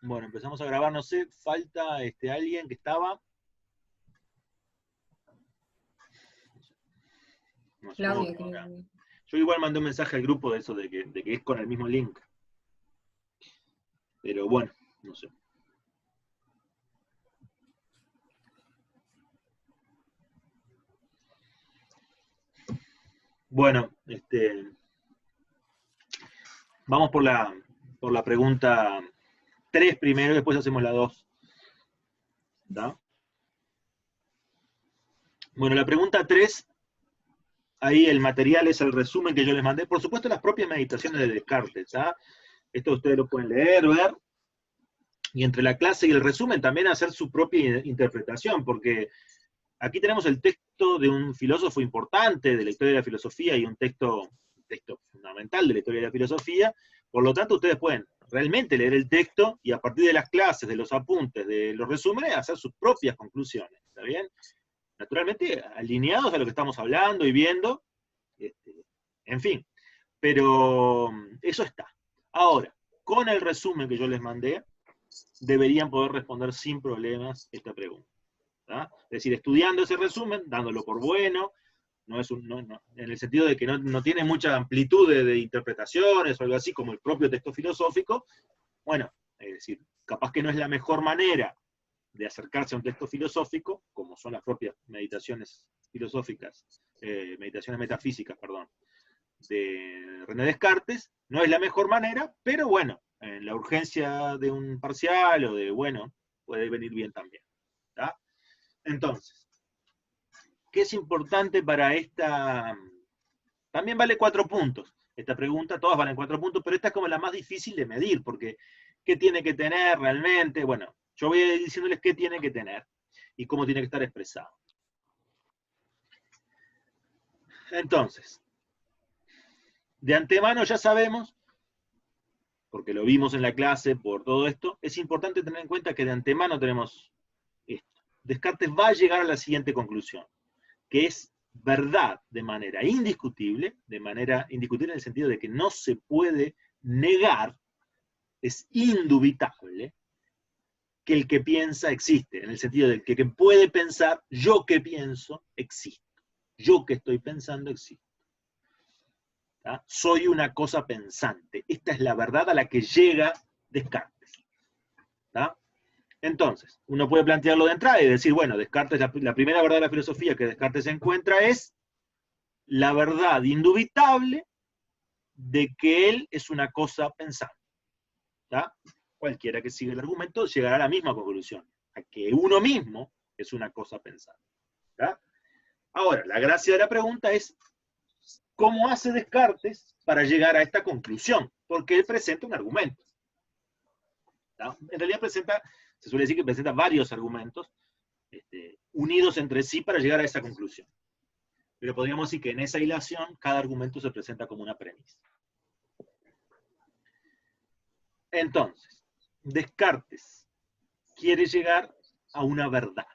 Bueno, empezamos a grabar, no sé, falta alguien que estaba. No, supongo Claudia, que ahora. creo. Yo igual mandé un mensaje al grupo de eso, de que es con el mismo link. Pero bueno, no sé. Bueno, vamos por la pregunta 3 primero, después hacemos la 2. ¿Está? Bueno, la pregunta 3, ahí el material es el resumen que yo les mandé. Por supuesto, las propias meditaciones de Descartes. ¿Tá? Esto ustedes lo pueden leer, ver, y entre la clase y el resumen también hacer su propia interpretación, porque aquí tenemos el texto de un filósofo importante de la historia de la filosofía y un texto fundamental de la historia de la filosofía. Por lo tanto, ustedes pueden realmente leer el texto y a partir de las clases, de los apuntes, de los resúmenes, hacer sus propias conclusiones. ¿Está bien? Naturalmente, alineados a lo que estamos hablando y viendo. En fin, pero eso está. Ahora, con el resumen que yo les mandé, deberían poder responder sin problemas esta pregunta. ¿Tá? Es decir, estudiando ese resumen, dándolo por bueno, no es en el sentido de que no tiene mucha amplitud de interpretaciones o algo así, como el propio texto filosófico. Bueno, es decir, capaz que no es la mejor manera de acercarse a un texto filosófico, como son las propias meditaciones filosóficas, meditaciones metafísicas, perdón, de René Descartes, no es la mejor manera, pero bueno, en la urgencia de un parcial o de, bueno, puede venir bien también. ¿Tá? Entonces, ¿qué es importante para esta? También vale 4 puntos. Esta pregunta, todas valen 4 puntos, pero esta es como la más difícil de medir, porque ¿qué tiene que tener realmente? Bueno, yo voy a ir diciéndoles qué tiene que tener y cómo tiene que estar expresado. Entonces, de antemano ya sabemos, porque lo vimos en la clase por todo esto, es importante tener en cuenta que de antemano tenemos esto. Descartes va a llegar a la siguiente conclusión, que es verdad de manera indiscutible en el sentido de que no se puede negar, es indubitable, que el que piensa existe, en el sentido de que puede pensar, yo que pienso, existo. Yo que estoy pensando, existo. ¿Tá? Soy una cosa pensante. Esta es la verdad a la que llega Descartes. ¿Tá? Entonces, uno puede plantearlo de entrada y decir, bueno, Descartes, la primera verdad de la filosofía que Descartes encuentra es la verdad indubitable de que él es una cosa pensante. ¿Tá? Cualquiera que siga el argumento llegará a la misma conclusión, a que uno mismo es una cosa pensante. ¿Tá? Ahora, la gracia de la pregunta es, ¿cómo hace Descartes para llegar a esta conclusión? Porque él presenta un argumento. ¿Tá? En realidad se suele decir que presenta varios argumentos unidos entre sí para llegar a esa conclusión. Pero podríamos decir que en esa hilación cada argumento se presenta como una premisa. Entonces, Descartes quiere llegar a una verdad.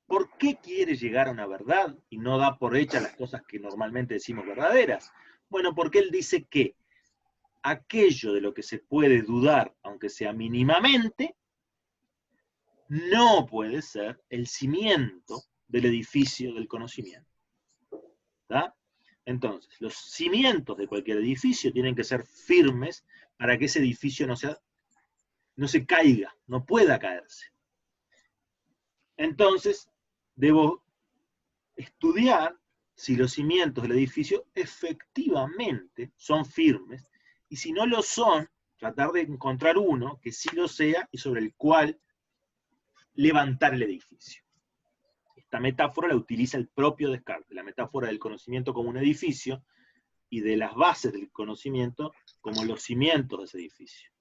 ¿Por qué quiere llegar a una verdad y no da por hecha las cosas que normalmente decimos verdaderas? Bueno, porque él dice que aquello de lo que se puede dudar, aunque sea mínimamente, no puede ser el cimiento del edificio del conocimiento. ¿Tá? Entonces, los cimientos de cualquier edificio tienen que ser firmes para que ese edificio no se caiga, no pueda caerse. Entonces, debo estudiar si los cimientos del edificio efectivamente son firmes, y si no lo son, tratar de encontrar uno que sí lo sea y sobre el cual levantar el edificio. Esta metáfora la utiliza el propio Descartes, la metáfora del conocimiento como un edificio y de las bases del conocimiento como los cimientos de ese edificio.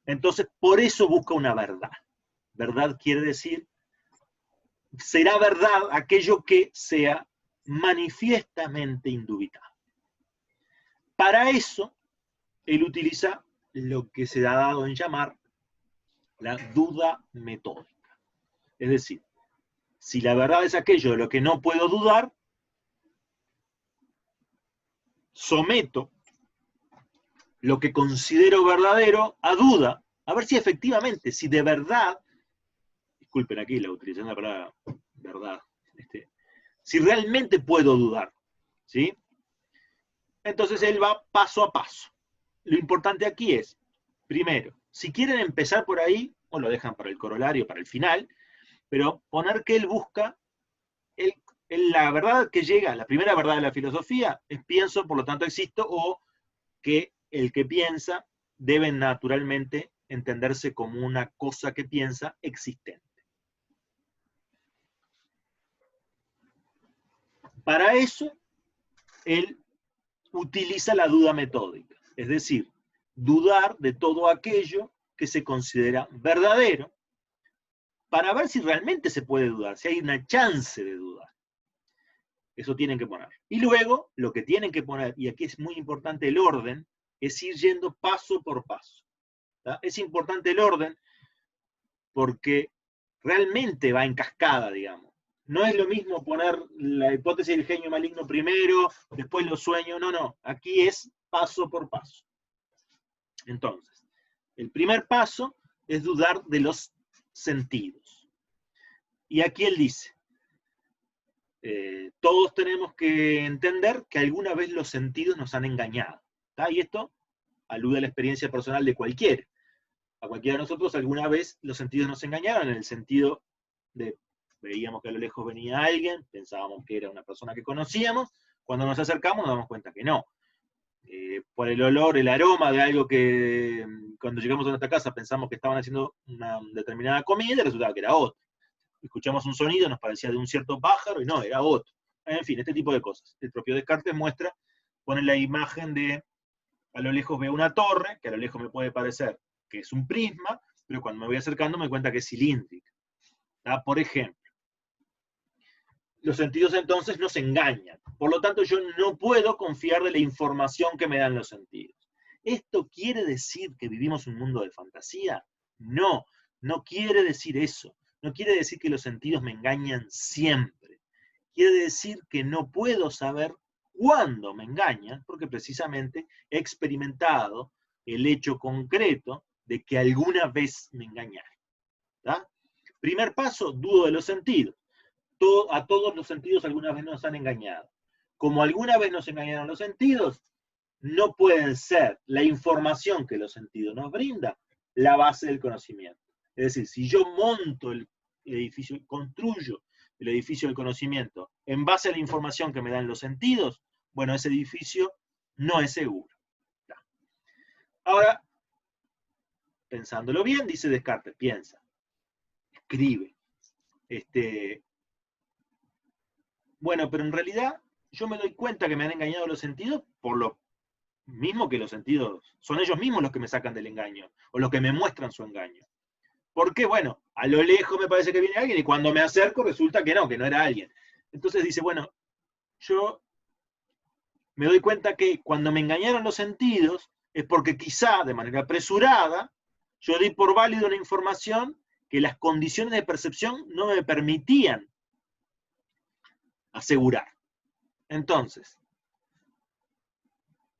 Entonces, por eso busca una verdad. Verdad quiere decir, será verdad aquello que sea manifiestamente indubitable. Para eso, él utiliza lo que se ha dado en llamar la duda metódica. Es decir, si la verdad es aquello de lo que no puedo dudar, someto lo que considero verdadero a duda, A ver si efectivamente, si de verdad, disculpen aquí la utilización de la palabra verdad, si realmente puedo dudar, ¿sí? Entonces él va paso a paso. Lo importante aquí es, primero, si quieren empezar por ahí, o lo dejan para el corolario, para el final, pero poner que él busca, la verdad que llega, la primera verdad de la filosofía es pienso, por lo tanto existo, o que el que piensa debe naturalmente entenderse como una cosa que piensa existente. Para eso, él utiliza la duda metódica, es decir, dudar de todo aquello que se considera verdadero, para ver si realmente se puede dudar, si hay una chance de dudar. Eso tienen que poner. Y luego, lo que tienen que poner, y aquí es muy importante el orden, es ir yendo paso por paso. ¿Tá? Es importante el orden porque realmente va en cascada, digamos. No es lo mismo poner la hipótesis del genio maligno primero, después los sueños, no. Aquí es paso por paso. Entonces, el primer paso es dudar de los sentidos. Y aquí él dice, todos tenemos que entender que alguna vez los sentidos nos han engañado. ¿Tá? Y esto alude a la experiencia personal de cualquiera. A cualquiera de nosotros alguna vez los sentidos nos engañaron, en el sentido de, veíamos que a lo lejos venía alguien, pensábamos que era una persona que conocíamos, cuando nos acercamos nos damos cuenta que no. Por el olor, el aroma de algo que cuando llegamos a nuestra casa pensamos que estaban haciendo una determinada comida y resultaba que era otro. Escuchamos un sonido, nos parecía de un cierto pájaro y no, era otro. En fin, este tipo de cosas. El propio Descartes muestra, pone la imagen de, a lo lejos veo una torre, que a lo lejos me puede parecer que es un prisma, pero cuando me voy acercando me doy cuenta que es cilíndrica. ¿Tá? Por ejemplo, los sentidos entonces nos engañan. Por lo tanto, yo no puedo confiar de la información que me dan los sentidos. ¿Esto quiere decir que vivimos un mundo de fantasía? No, no quiere decir eso. No quiere decir que los sentidos me engañan siempre. Quiere decir que no puedo saber cuándo me engañan, porque precisamente he experimentado el hecho concreto de que alguna vez me engañaron. ¿Tá? Primer paso, dudo de los sentidos. A todos los sentidos alguna vez nos han engañado. Como alguna vez nos engañaron los sentidos, no pueden ser la información que los sentidos nos brindan la base del conocimiento. Es decir, si yo monto el edificio, construyo el edificio del conocimiento en base a la información que me dan los sentidos, bueno, ese edificio no es seguro. Ahora, pensándolo bien, dice Descartes, piensa, escribe. Bueno, pero en realidad yo me doy cuenta que me han engañado los sentidos por lo mismo que los sentidos, son ellos mismos los que me sacan del engaño, o los que me muestran su engaño. Porque, bueno, a lo lejos me parece que viene alguien y cuando me acerco resulta que no era alguien. Entonces dice, bueno, yo me doy cuenta que cuando me engañaron los sentidos es porque quizá de manera apresurada yo di por válido una información que las condiciones de percepción no me permitían asegurar. Entonces,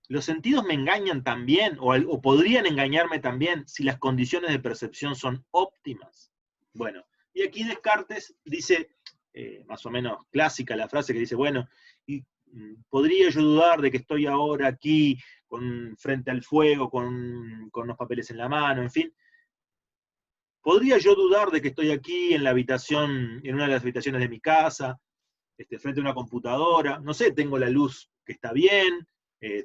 los sentidos me engañan también, o podrían engañarme también, si las condiciones de percepción son óptimas. Bueno, y aquí Descartes dice, más o menos clásica la frase que dice, bueno, y podría yo dudar de que estoy ahora aquí frente al fuego, con los papeles en la mano, en fin. ¿Podría yo dudar de que estoy aquí en la habitación, en una de las habitaciones de mi casa, frente a una computadora? No sé, tengo la luz que está bien,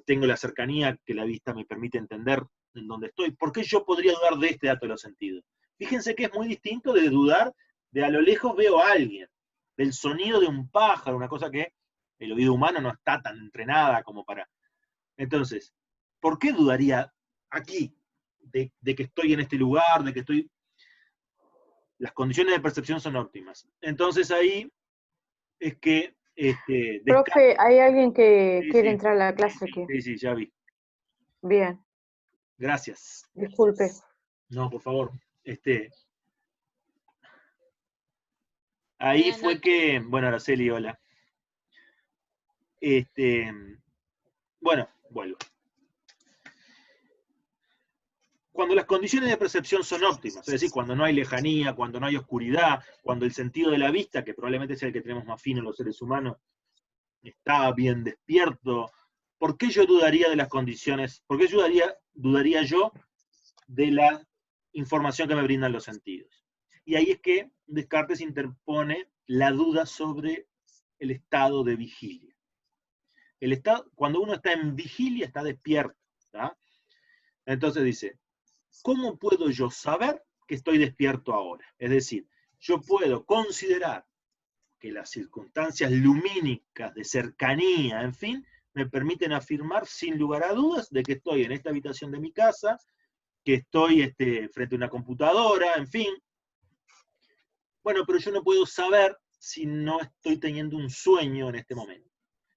tengo la cercanía que la vista me permite entender en dónde estoy. ¿Por qué yo podría dudar de este dato de los sentidos? Fíjense que es muy distinto de dudar de a lo lejos veo a alguien, del sonido de un pájaro, una cosa que el oído humano no está tan entrenada como para... Entonces, ¿por qué dudaría aquí de que estoy en este lugar, de que estoy... Las condiciones de percepción son óptimas. Entonces ahí es que... Profe, hay alguien que sí, quiere sí, entrar a la clase aquí. sí, ya vi. Bien, Gracias. disculpe. No, por favor. Ahí fue que, bueno, Araceli, hola. Bueno, vuelvo. cuando las condiciones de percepción son óptimas, es decir, cuando no hay lejanía, cuando no hay oscuridad, cuando el sentido de la vista, que probablemente es el que tenemos más fino los seres humanos, está bien despierto, ¿por qué yo dudaría de las condiciones? ¿Por qué dudaría yo de la información que me brindan los sentidos? Y ahí es que Descartes interpone la duda sobre el estado de vigilia. Cuando uno está en vigilia, está despierto. ¿Tá? Entonces dice, ¿cómo puedo yo saber que estoy despierto ahora? Es decir, yo puedo considerar que las circunstancias lumínicas de cercanía, en fin, me permiten afirmar sin lugar a dudas de que estoy en esta habitación de mi casa, que estoy frente a una computadora, en fin. Bueno, pero yo no puedo saber si no estoy teniendo un sueño en este momento.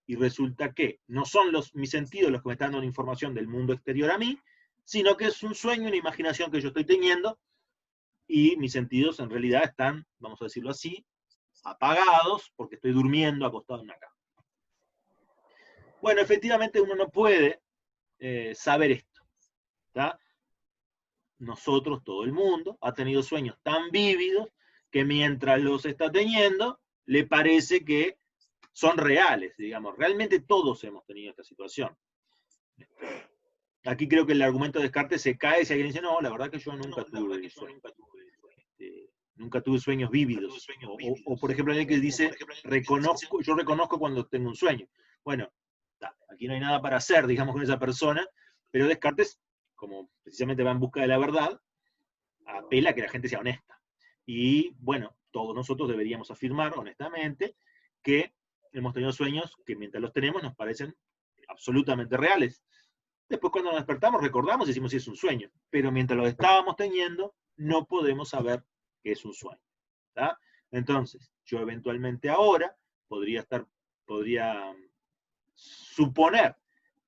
Y resulta que no son mis sentidos los que me están dando información del mundo exterior a mí, sino que es un sueño, una imaginación que yo estoy teniendo, y mis sentidos en realidad están, vamos a decirlo así, apagados, porque estoy durmiendo acostado en una cama. Bueno, efectivamente uno no puede saber esto. ¿Tá? Nosotros, todo el mundo, ha tenido sueños tan vívidos que mientras los está teniendo, le parece que son reales, digamos. Realmente todos hemos tenido esta situación. Aquí creo que el argumento de Descartes se cae si alguien dice, no, la verdad que yo nunca tuve sueños. Nunca tuve sueños vívidos. O por ejemplo, alguien que dice, yo reconozco cuando tengo un sueño. Bueno, aquí no hay nada para hacer, digamos, con esa persona, pero Descartes, como precisamente va en busca de la verdad, apela a que la gente sea honesta. Y bueno, todos nosotros deberíamos afirmar honestamente que hemos tenido sueños que mientras los tenemos nos parecen absolutamente reales. Después cuando nos despertamos recordamos y decimos si es un sueño, pero mientras los estábamos teniendo no podemos saber que es un sueño. ¿Tá? Entonces, yo eventualmente ahora podría suponer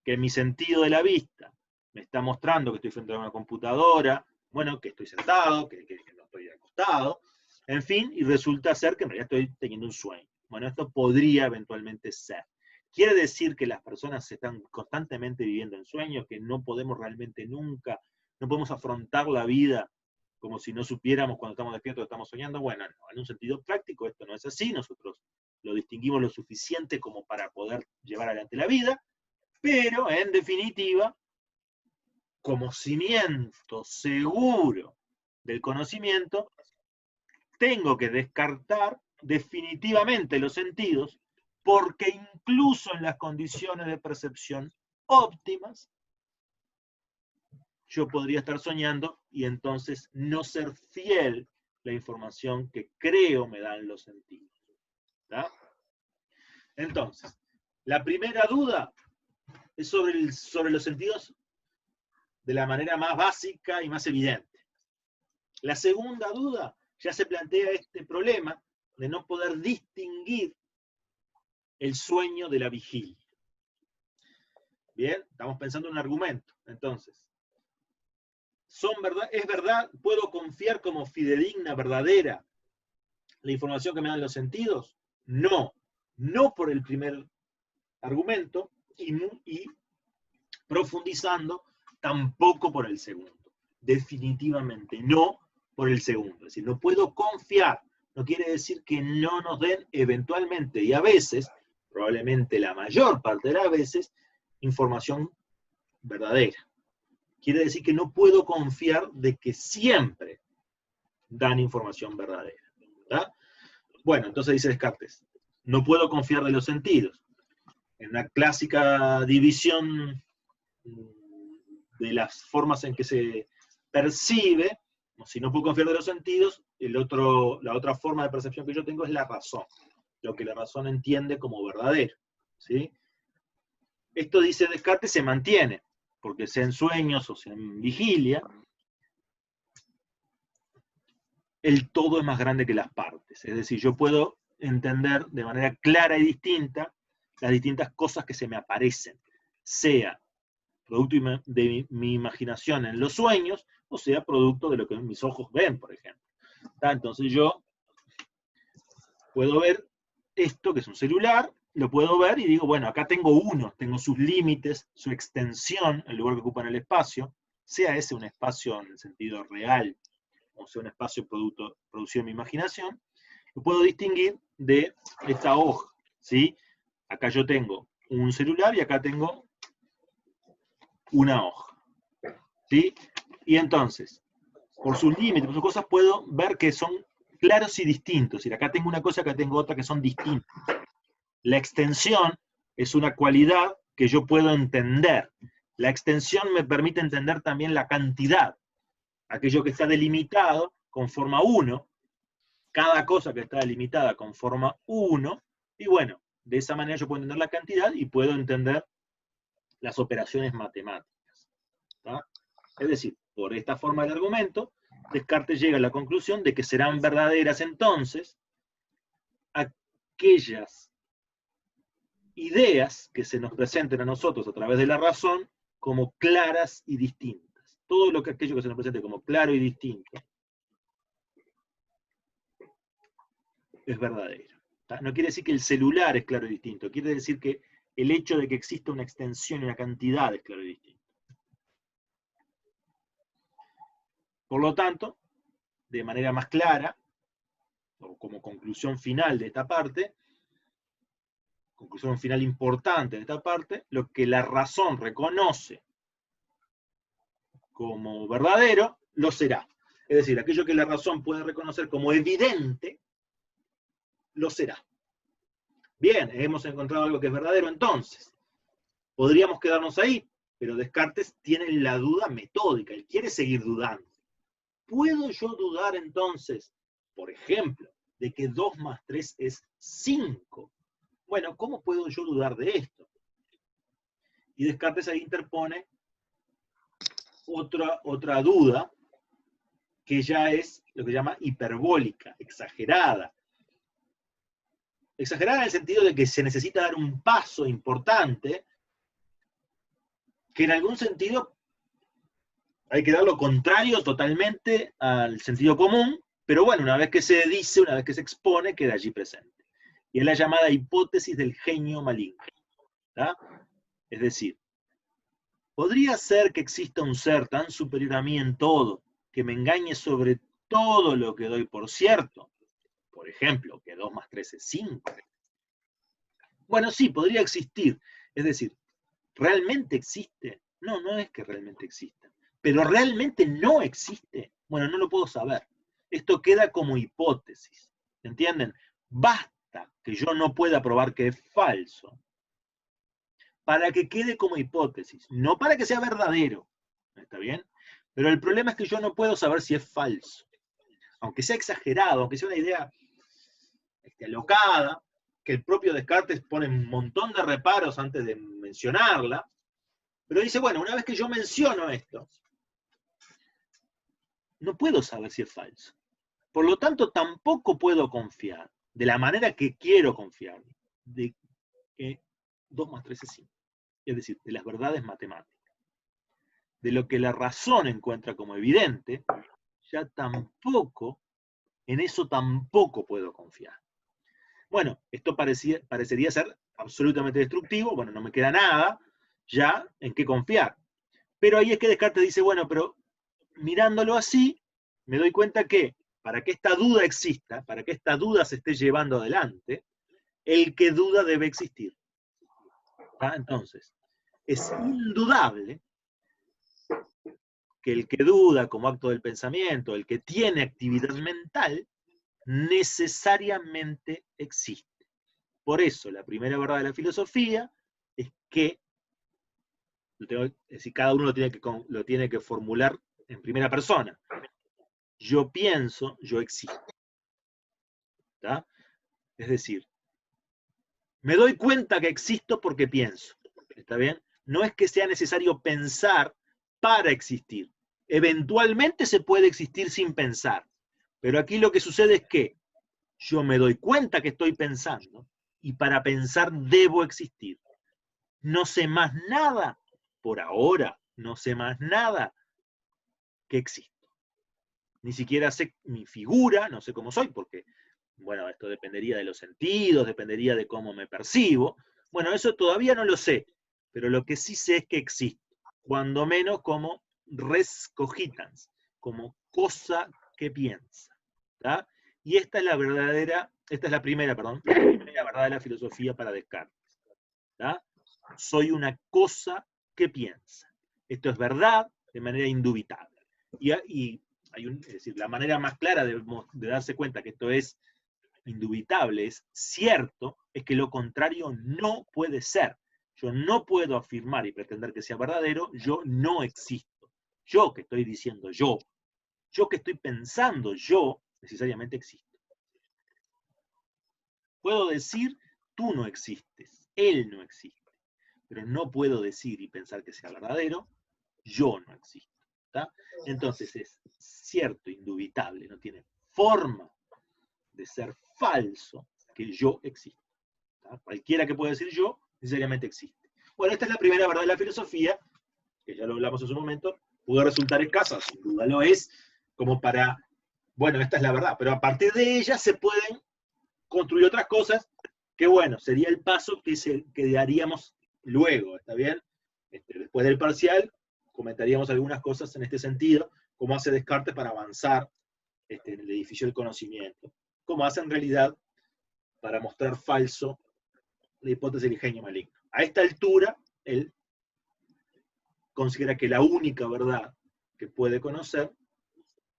que mi sentido de la vista me está mostrando que estoy frente a una computadora, bueno, que estoy sentado, que no estoy acostado, en fin, y resulta ser que en realidad estoy teniendo un sueño. Bueno, esto podría eventualmente ser. ¿Quiere decir que las personas están constantemente viviendo en sueños, que no podemos realmente nunca, no podemos afrontar la vida como si no supiéramos cuando estamos despiertos que estamos soñando? Bueno, no, en un sentido práctico esto no es así, nosotros lo distinguimos lo suficiente como para poder llevar adelante la vida, pero en definitiva, como cimiento seguro del conocimiento, tengo que descartar definitivamente los sentidos, porque incluso en las condiciones de percepción óptimas, yo podría estar soñando y entonces no ser fiel la información que creo me dan los sentidos. ¿Tá? Entonces, la primera duda es sobre los sentidos de la manera más básica y más evidente. La segunda duda ya se plantea este problema de no poder distinguir el sueño de la vigilia. Bien, estamos pensando en un argumento. Entonces, ¿es verdad? ¿Puedo confiar como fidedigna, verdadera, la información que me dan los sentidos? No. No por el primer argumento y profundizando, tampoco por el segundo. Definitivamente no por el segundo. Es decir, no puedo confiar. No quiere decir que no nos den eventualmente y a veces, probablemente la mayor parte de las veces, información verdadera. Quiere decir que no puedo confiar de que siempre dan información verdadera. ¿Verdad? Bueno, entonces dice Descartes, no puedo confiar de los sentidos. En una clásica división de las formas en que se percibe, si no puedo confiar de los sentidos, la otra forma de percepción que yo tengo es la razón, lo que la razón entiende como verdadero. ¿Sí? Esto, dice Descartes, se mantiene, porque sea en sueños o sea en vigilia, el todo es más grande que las partes. Es decir, yo puedo entender de manera clara y distinta las distintas cosas que se me aparecen, sea producto de mi imaginación en los sueños, o sea, producto de lo que mis ojos ven, por ejemplo. Entonces yo puedo ver esto, que es un celular, lo puedo ver y digo, bueno, acá tengo sus límites, su extensión, el lugar que ocupa en el espacio, sea ese un espacio en el sentido real, o sea un espacio producido en mi imaginación, lo puedo distinguir de esta hoja, ¿sí? Acá yo tengo un celular y acá tengo una hoja, ¿sí? Y entonces, por sus límites, por sus cosas, puedo ver que son claros y distintos. Y acá tengo una cosa, acá tengo otra que son distintas. La extensión es una cualidad que yo puedo entender. La extensión me permite entender también la cantidad. Aquello que está delimitado con forma 1, cada cosa que está delimitada con forma 1, y bueno, de esa manera yo puedo entender la cantidad y puedo entender las operaciones matemáticas. ¿Tá? Es decir, por esta forma del argumento, Descartes llega a la conclusión de que serán verdaderas entonces aquellas ideas que se nos presenten a nosotros a través de la razón como claras y distintas. Todo aquello que se nos presente como claro y distinto es verdadero. ¿Tá? No quiere decir que el celular es claro y distinto, quiere decir que el hecho de que exista una extensión y una cantidad es claro y distinto. Por lo tanto, de manera más clara, o como conclusión final de esta parte, conclusión final importante de esta parte, lo que la razón reconoce como verdadero, lo será. Es decir, aquello que la razón puede reconocer como evidente, lo será. Bien, hemos encontrado algo que es verdadero, entonces, podríamos quedarnos ahí, pero Descartes tiene la duda metódica, él quiere seguir dudando. ¿Puedo yo dudar entonces, por ejemplo, de que 2 más 3 es 5? Bueno, ¿cómo puedo yo dudar de esto? Y Descartes ahí interpone otra duda, que ya es lo que llama hiperbólica, exagerada. Exagerada en el sentido de que se necesita dar un paso importante, que en algún sentido hay que dar lo contrario totalmente al sentido común, pero bueno, una vez que se dice, una vez que se expone, queda allí presente. Y es la llamada hipótesis del genio maligno. ¿Tá? Es decir, ¿podría ser que exista un ser tan superior a mí en todo, que me engañe sobre todo lo que doy por cierto? Por ejemplo, que 2 más 3 es 5. Bueno, sí, podría existir. Es decir, ¿realmente existe? No, no es que realmente exista. Pero ¿realmente no existe? Bueno, no lo puedo saber. Esto queda como hipótesis. ¿Entienden? Basta que yo no pueda probar que es falso para que quede como hipótesis, no para que sea verdadero. ¿Está bien? Pero el problema es que yo no puedo saber si es falso. Aunque sea exagerado, aunque sea una idea alocada, que el propio Descartes pone un montón de reparos antes de mencionarla, pero dice, bueno, una vez que yo menciono esto, no puedo saber si es falso. Por lo tanto, tampoco puedo confiar, de la manera que quiero confiar, de que 2 más 3 es 5. Es decir, de las verdades matemáticas. De lo que la razón encuentra como evidente, ya tampoco, en eso tampoco puedo confiar. Bueno, esto parecería ser absolutamente destructivo, bueno, no me queda nada ya en qué confiar. Pero ahí es que Descartes dice, bueno, pero mirándolo así, me doy cuenta que para que esta duda exista, para que esta duda se esté llevando adelante, el que duda debe existir. ¿Ah? Entonces, es indudable que el que duda como acto del pensamiento, el que tiene actividad mental, necesariamente existe. Por eso, la primera verdad de la filosofía es que, es decir, cada uno lo tiene que formular en primera persona. Yo pienso, yo existo. ¿Tá? Es decir, me doy cuenta que existo porque pienso. ¿Está bien? No es que sea necesario pensar para existir. Eventualmente se puede existir sin pensar. Pero aquí lo que sucede es que yo me doy cuenta que estoy pensando y para pensar debo existir. No sé más nada, por ahora, no sé más nada que existo. Ni siquiera sé mi figura, no sé cómo soy, porque, bueno, esto dependería de los sentidos, dependería de cómo me percibo. Bueno, eso todavía no lo sé, pero lo que sí sé es que existo, cuando menos como res cogitans, como cosa que piensa. ¿Tá? Y esta es la primera verdad de la filosofía para Descartes. ¿Tá? Soy una cosa que piensa. Esto es verdad de manera indubitable. Y es decir, la manera más clara de darse cuenta que esto es indubitable, es cierto, es que lo contrario no puede ser. Yo no puedo afirmar y pretender que sea verdadero, yo no existo. Yo que estoy diciendo yo que estoy pensando yo, necesariamente existo. Puedo decir, tú no existes, él no existe, pero no puedo decir y pensar que sea verdadero, yo no existo. ¿Tá? Entonces es cierto, indubitable, no tiene forma de ser falso que yo existo. ¿Tá? Cualquiera que pueda decir yo, necesariamente existe. Bueno, esta es la primera verdad de la filosofía, que ya lo hablamos en su momento, puede resultar escasa, sin duda lo es, como para, bueno, esta es la verdad, pero a partir de ella se pueden construir otras cosas que, bueno, sería el paso que daríamos luego, ¿está bien? Después del parcial, comentaríamos algunas cosas en este sentido, cómo hace Descartes para avanzar en el edificio del conocimiento, cómo hace en realidad para mostrar falso la hipótesis del genio maligno. A esta altura, él considera que la única verdad que puede conocer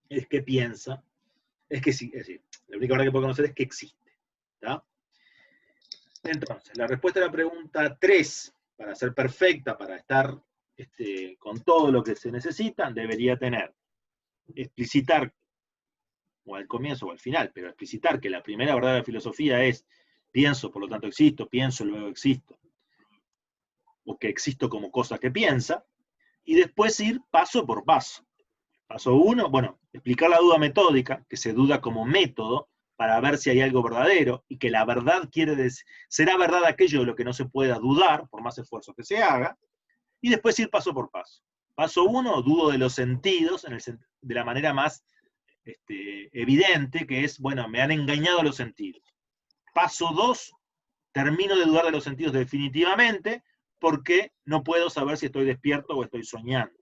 es que piensa, es decir, la única verdad que puede conocer es que existe. ¿Tá? Entonces, la respuesta a la pregunta 3, para ser perfecta, para estar con todo lo que se necesita, debería tener, explicitar, o al comienzo o al final, pero explicitar que la primera verdad de la filosofía es pienso, por lo tanto existo, pienso, luego existo, o que existo como cosa que piensa, y después ir paso por paso. Paso 1, bueno, explicar la duda metódica, que se duda como método, para ver si hay algo verdadero, y que la verdad quiere decir, será verdad aquello de lo que no se pueda dudar, por más esfuerzo que se haga, y después ir paso por paso. Paso 1, dudo de los sentidos, de la manera más evidente, que es, bueno, me han engañado los sentidos. Paso 2, termino de dudar de los sentidos definitivamente, porque no puedo saber si estoy despierto o estoy soñando.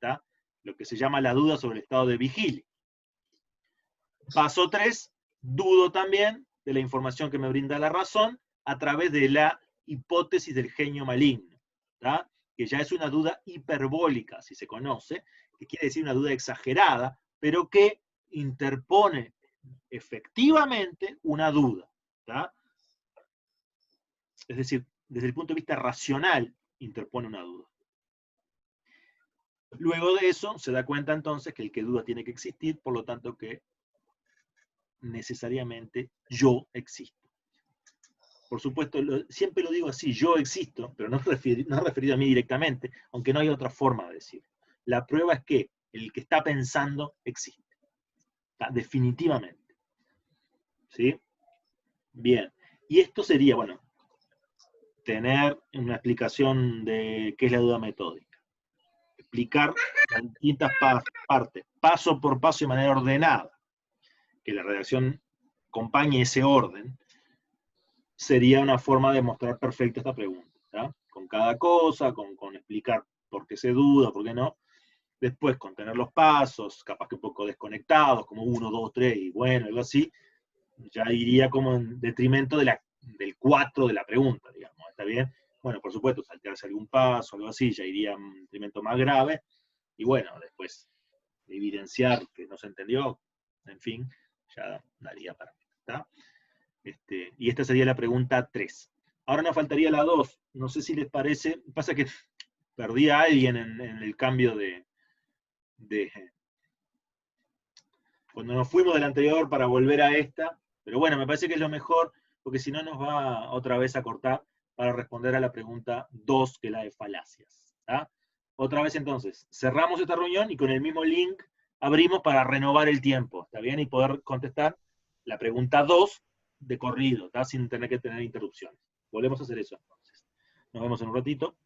¿Tá? Lo que se llama la duda sobre el estado de vigilia. Paso 3, dudo también de la información que me brinda la razón a través de la hipótesis del genio maligno, ¿tá? Que ya es una duda hiperbólica, si se conoce, que quiere decir una duda exagerada, pero que interpone efectivamente una duda. ¿Tá? Es decir, desde el punto de vista racional, interpone una duda. Luego de eso, se da cuenta entonces que el que duda tiene que existir, por lo tanto que necesariamente yo existo. Por supuesto, siempre lo digo así, yo existo, pero no referido a mí directamente, aunque no hay otra forma de decirlo. La prueba es que el que está pensando existe. Definitivamente. ¿Sí? Bien. Y esto sería, bueno, tener una explicación de qué es la duda metódica. Explicar en distintas partes, paso por paso y de manera ordenada, que la redacción acompañe ese orden, sería una forma de mostrar perfecta esta pregunta, ¿tá? Con cada cosa, con explicar por qué se duda, por qué no, después con tener los pasos, capaz que un poco desconectados, como 1, 2, 3, y bueno, algo así, ya iría como en detrimento del 4 de la pregunta, digamos, ¿está bien? Bueno, por supuesto, saltearse algún paso, algo así, ya iría un detrimento más grave, y bueno, después evidenciar que no se entendió, en fin, ya daría para mí, ¿está? Y esta sería la pregunta 3. Ahora nos faltaría la 2, no sé si les parece, pasa que perdí a alguien en el cambio de cuando nos fuimos del anterior para volver a esta, pero bueno, me parece que es lo mejor, porque si no nos va otra vez a cortar para responder a la pregunta 2, que es la de falacias. ¿Tá? Otra vez entonces, cerramos esta reunión y con el mismo link abrimos para renovar el tiempo, ¿está bien? Y poder contestar la pregunta 2 de corrido, ¿tá? Sin tener que tener interrupciones. Volvemos a hacer eso entonces. Nos vemos en un ratito.